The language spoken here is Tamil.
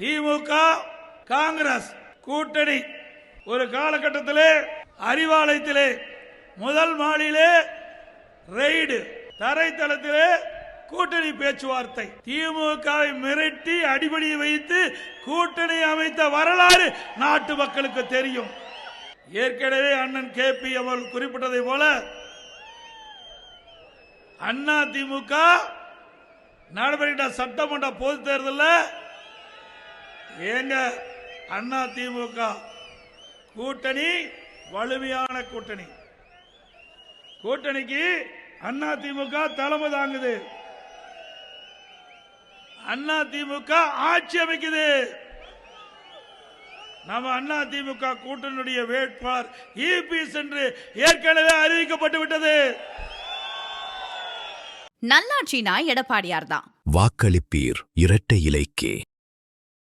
திமுக காங்கிரஸ் கூட்டணி ஒரு காலகட்டத்திலே அறிவாலயத்திலே முதல் மாடியிலே ரெய்டு, தரைத்தளத்திலே கூட்டணி பேச்சுவார்த்தை, திமுகவை மிரட்டி அடிபடி வைத்து கூட்டணி அமைத்த வரலாறு நாட்டு மக்களுக்கு தெரியும். ஏற்கனவே அண்ணன் KP அவர்கள் குறிப்பிட்டதை போல அண்ணா திமுக நடைபெற்ற சட்டமன்ற பொது தேர்தலில் எங்க அண்ணா திமுக கூட்டணி வலிமையான கூட்டணி. கூட்டணிக்கு அண்ணா திமுக தலைமை தாங்குது. அண்ணா திமுக ஆட்சி அமைக்குது. நம்ம அண்ணா திமுக கூட்டணியுடைய வேட்பாளர் EPS என்று ஏற்கனவே அறிவிக்கப்பட்டு விட்டது. நல்லாட்சினா எடப்பாடியார் தான். வாக்களிப்பீர் இரட்டை இலைக்கே.